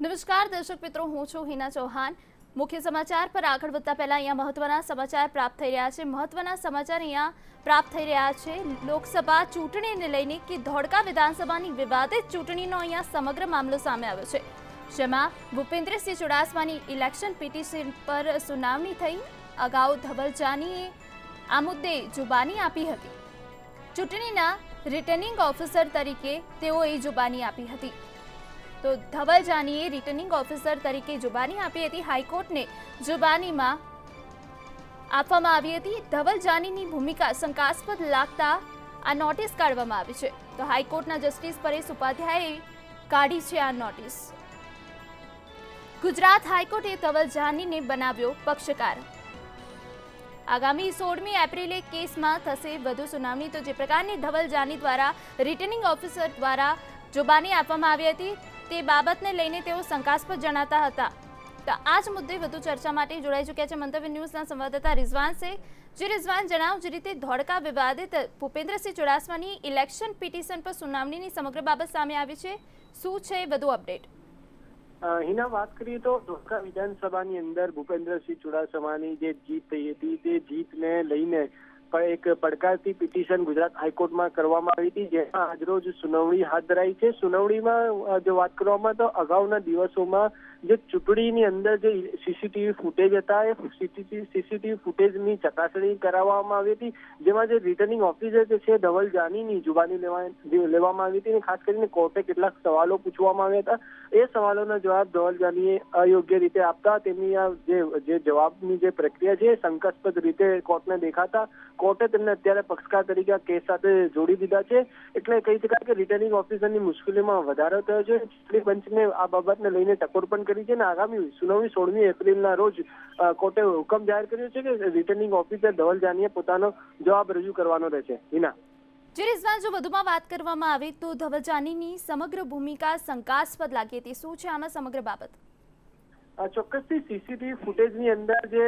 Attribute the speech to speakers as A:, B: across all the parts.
A: નમસ્કાર દર્શક મિત્રો, હું છું હિના ચૌહાણ। મુખ્ય સમાચાર પર આગળ વધતા પહેલા અહીંયા મહત્વના સમાચાર પ્રાપ્ત થઈ રહ્યા છે। મહત્વના સમાચાર અહીંયા પ્રાપ્ત થઈ રહ્યા છે લોકસભા ચૂંટણીને લઈને કે ધોળકા વિધાનસભાની વિવાદિત ચૂંટણીનો અહીંયા સમગ્ર મામલો સામે આવ્યો છે, જેમાં ભૂપેન્દ્રસિંહ ચુડાસમાની ઇલેક્શન પિટિશન પર સુનાવણી થઈ। અગાઉ ધવલ જાનીએ આ મુદ્દે જુબાની આપી હતી। ચૂંટણીના રિટર્નિંગ ઓફિસર તરીકે તેઓએ જુબાની આપી હતી। तो धवल जानीए रिटर्निंग ऑफिसर तरीके जुबानी आपी थी। हाईकोर्टने जुबानीमां आपवामां आवी हती। धवल जानीनी भूमिका शंकास्पद लागता आ नोटिस काढवामां आवी छे। तो हाईकोर्टना जस्टिस परेश उपाध्याये काढी छे आ नोटिस। गुजरात हाईकोर्टे धवल जानीने बनाव्यो पक्षकार। आगामी 16મી એપ્રિલે केसमां थशे વધુ सुनावणी। तो जे प्रकारनी धवल जानी द्वारा रिटर्निंग ऑफिसर द्वारा जुबानी आपवामां आवी हती તે બાબતને લઈને તેઓ શંકાસ્પદ જણાતા હતા। તો આ જ મુદ્દે વધુ ચર્ચા માટે જોડાઈ ચૂક્યા છે મંતવ્ય ન્યૂઝના સંવાદદાતા રિઝવાન છે। જે રિઝવાન, જણાવો, જે રીતે ધોળકા વિવાદિત ભૂપેન્દ્રસિંહ ચુડાસમાની ઇલેક્શન પિટિશન પર સુનાવણીની સમગ્ર બાબત સામે આવી છે, શું છે વધુ અપડેટ?
B: હિના, વાત કરીએ તો ધોળકા વિધાનસભાની અંદર ભૂપેન્દ્રસિંહ ચુડાસમાની જે જીત થઈ હતી તે જીતને લઈને એક પડકારતી પિટિશન ગુજરાત હાઈકોર્ટમાં કરવામાં આવી હતી, જેમાં આજરોજ સુનાવણી હાથ ધરાઈ છે। સુનાવણીમાં જો વાત કરવામાં તો અગાઉના દિવસોમાં જે ચૂંટણીની અંદર જે સીસીટીવી ફૂટેજ હતા એ સીસીટીવી ફૂટેજની ચકાસણી કરાવવામાં આવી હતી, જેમાં જે રિટર્નિંગ ઓફિસર જે છે ધવલ જાનીની જુબાની લેવામાં આવી હતી। ખાસ કરીને કોર્ટે કેટલાક સવાલો પૂછવામાં આવ્યા હતા। એ સવાલોના જવાબ ધવલ જાનીએ અયોગ્ય રીતે આપતા તેમની આ જે જવાબની જે પ્રક્રિયા છે શંકાસ્પદ રીતે કોર્ટને દેખાતા કોર્ટે તેમને અત્યારે પક્ષકાર તરીકે કેસ સાથે જોડી દીધા છે। એટલે કહી શકાય કે રિટર્નિંગ ઓફિસરની મુશ્કેલીમાં વધારો થયો છે। ચૂંટણી પંચને આ બાબતને લઈને ટકોર પણ કરી છે અને આગામી સુનાવણી 16મી એપ્રિલના રોજ કોર્ટે હુકમ જાહેર કર્યો છે કે રિટર્નિંગ ઓફિસર ધવલ જાનીએ પોતાનો જવાબ રજૂ કરવાનો રહેશે। હિના,
A: જે રિઝવાન, જો વધુમાં વાત કરવામાં આવે તો ધવલ જાનીની સમગ્ર ભૂમિકા શંકાસ્પદ લાગી હતી, શું છે આમાં સમગ્ર બાબત?
B: ચોક્કસથી સીસીટીવી ફૂટેજની અંદર જે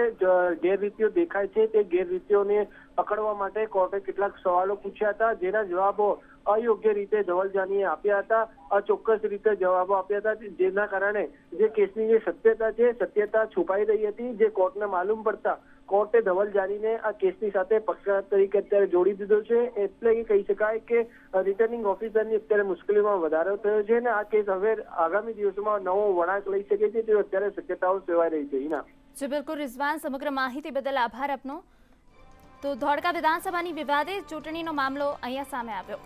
B: ગેરરીતિઓ દેખાય છે તે ગેરરીતિઓને પકડવા માટે કોર્ટે કેટલાક સવાલો પૂછ્યા હતા, જેના જવાબો અયોગ્ય રીતે ધવલ જાનીએ આપ્યા હતા, અચોક્કસ રીતે જવાબો આપ્યા હતા, જેના કારણે જે કેસની જે સત્યતા છુપાઈ રહી હતી, જે કોર્ટને માલુમ પડતા કોર્ટે ધવલ જાનીને આ કેસની સાથે પક્ષકાર તરીકે અત્યારે જોડી દીધો છે। એટલે કહી શકાય કે રિટર્નિંગ ઓફિસરની અત્યારે મુશ્કેલીમાં વધારો થયો છે અને આ કેસ હવે આગામી દિવસોમાં નવો વળાંક લઈ શકે છે તે અત્યારે શક્યતાઓ સેવાઈ રહી છે। હિના,
A: જી બિલકુલ રિઝવાન, સમગ્ર માહિતી બદલ આભાર આપનો। તો ધોળકા વિધાનસભાની વિવાદિત ચૂંટણીનો મામલો અહીંયા સામે આવ્યો।